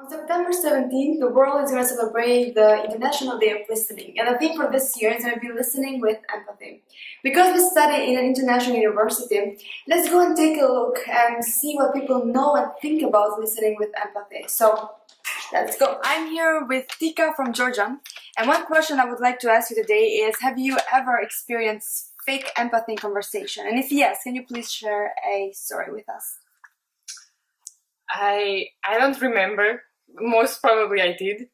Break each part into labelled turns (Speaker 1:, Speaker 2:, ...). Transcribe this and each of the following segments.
Speaker 1: September 17th, the world is going to celebrate the International Day of Listening. And the theme for this year is going to be listening with empathy. Because we study in an international university, let's go and take a look and see what people know and think about listening with empathy. So, let's go. I'm here with Tika from Georgia. And one question I would like to ask you today is, have you ever experienced fake empathy in conversation? And if yes, can you please share a story with us?
Speaker 2: I don't remember. Most probably I did,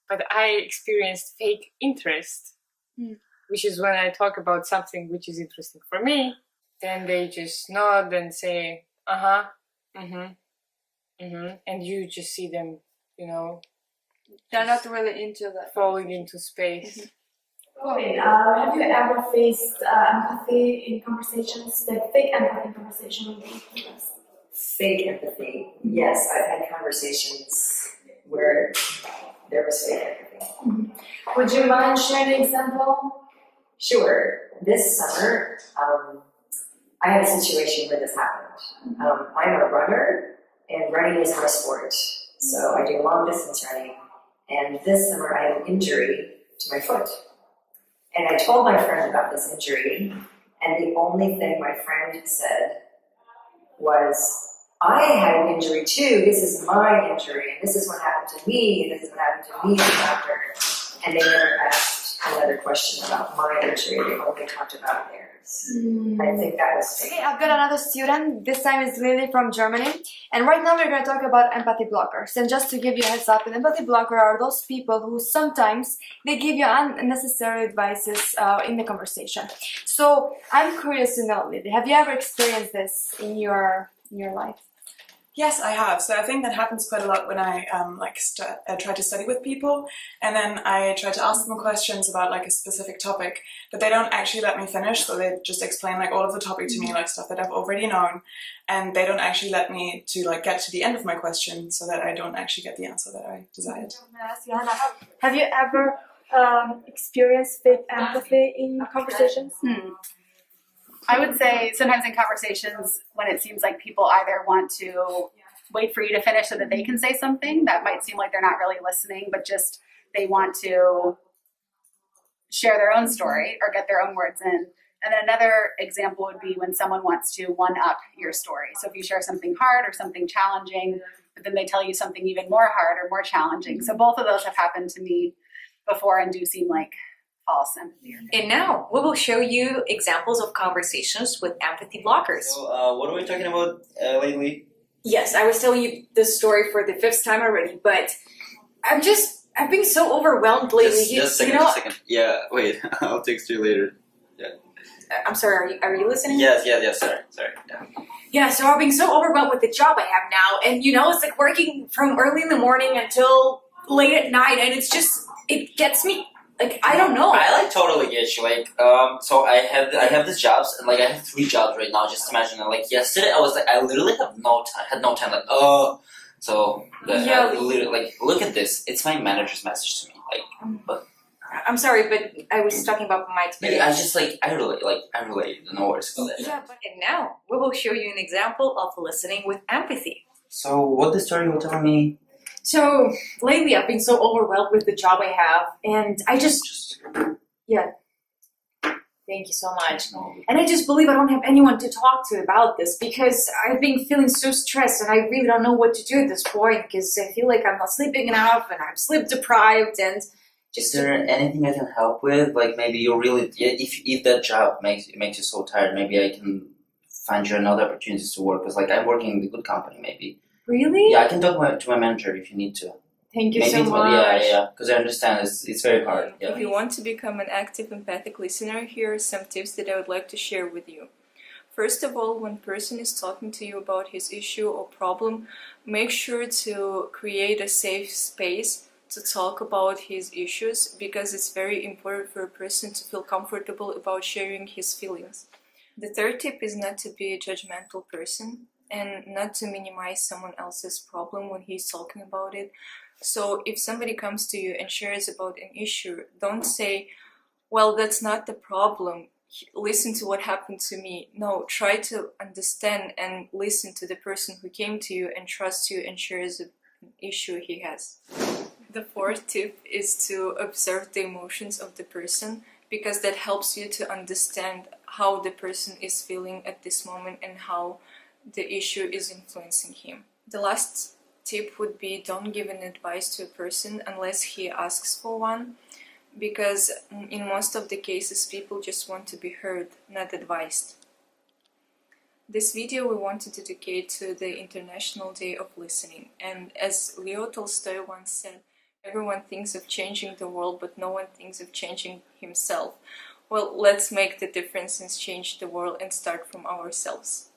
Speaker 2: but I experienced fake interest, which is when I talk about something which is interesting for me, then they just nod and say, uh-huh, and you just see them,
Speaker 1: They're not really into that.
Speaker 2: falling into space.
Speaker 1: Okay, have you ever faced empathy in conversations, like fake empathy in conversation with us?
Speaker 3: Fake empathy. Yes, I've had conversations where there was fake empathy.
Speaker 1: Would you mind sharing an example?
Speaker 3: Sure. This summer, I had a situation where this happened. I'm a runner, and running is my sport. So I do long distance running. And this summer I had an injury to my foot. And I told my friend about this injury, and the only thing my friend said was, I had an injury too, this is my injury, and this is what happened to me, and this is what happened to me as a doctor. And they never asked another question about my injury, they only talked about theirs. I think that was fake.
Speaker 1: Okay, I've got another student. This time is Lily from Germany. And right now we're going to talk about empathy blockers. And just to give you a heads up, an empathy blocker are those people who sometimes they give you unnecessary advices in the conversation. So I'm curious to know, Lily, have you ever experienced this in your life?
Speaker 4: Yes, I have. So I think that happens quite a lot when I try to study with people, and then I try to ask them questions about like a specific topic, but they don't actually let me finish. So they just explain like all of the topic to me, like stuff that I've already known, and they don't actually let me to like get to the end of my question, so that I don't actually get the answer that I desired.
Speaker 1: Have you ever experienced fake empathy in conversations?
Speaker 5: I would say sometimes in conversations when it seems like people either want to wait for you to finish so that they can say something that might seem like they're not really listening, but just they want to share their own story or get their own words in. And then another example would be when someone wants to one-up your story. So if you share something hard or something challenging, but then they tell you something even more hard or more challenging. So both of those have happened to me before and do seem like false empathy.
Speaker 6: And now we will show you examples of conversations with empathy blockers.
Speaker 7: So, what are we talking about lately?
Speaker 6: Yes, I was telling you this story for the 5th time already, but I've been so overwhelmed lately.
Speaker 7: Just a second. Yeah, wait, I'll text you later. Yeah.
Speaker 6: I'm sorry, are you listening?
Speaker 7: Yes, sorry.
Speaker 6: Yeah, so I've been so overwhelmed with the job I have now, and it's like working from early in the morning until late at night, and it gets me. Like, I don't know.
Speaker 7: I totally get you. So I have these jobs, and I have 3 jobs right now. Just imagine. Yesterday, I was I literally had no time. So literally, look at this. It's my manager's message to me. But
Speaker 6: I'm sorry, but I was talking about my experience.
Speaker 7: I relate. No worries about that.
Speaker 6: Yeah, and now we will show you an example of listening with empathy.
Speaker 7: So what the story will tell me?
Speaker 6: So lately I've been so overwhelmed with the job I have, and I thank you so much. And I just believe I don't have anyone to talk to about this because I've been feeling so stressed and I really don't know what to do at this point because I feel like I'm not sleeping enough and I'm sleep deprived and just...
Speaker 7: Is there anything I can help with? Maybe you really, if that job makes you so tired, maybe I can find you another opportunities to work because I'm working in a good company maybe.
Speaker 6: Really?
Speaker 7: Yeah, I can talk to my manager if you need to.
Speaker 6: Thank you so much.
Speaker 7: Yeah, because I understand it's very hard. Yeah.
Speaker 8: If you want to become an active, empathic listener, here are some tips that I would like to share with you. First of all, when a person is talking to you about his issue or problem, make sure to create a safe space to talk about his issues because it's very important for a person to feel comfortable about sharing his feelings. The third tip is not to be a judgmental person and not to minimize someone else's problem when he's talking about it. So if somebody comes to you and shares about an issue, don't say, well, that's not the problem. Listen to what happened to me. No, try to understand and listen to the person who came to you and trusts you and shares issue he has. The fourth tip is to observe the emotions of the person, because that helps you to understand how the person is feeling at this moment and how the issue is influencing him. The last tip would be don't give an advice to a person unless he asks for one, because in most of the cases people just want to be heard, not advised. This video we want to dedicate to the International Day of Listening, and as Leo Tolstoy once said, everyone thinks of changing the world, but no one thinks of changing himself. Well, let's make the difference and change the world and start from ourselves.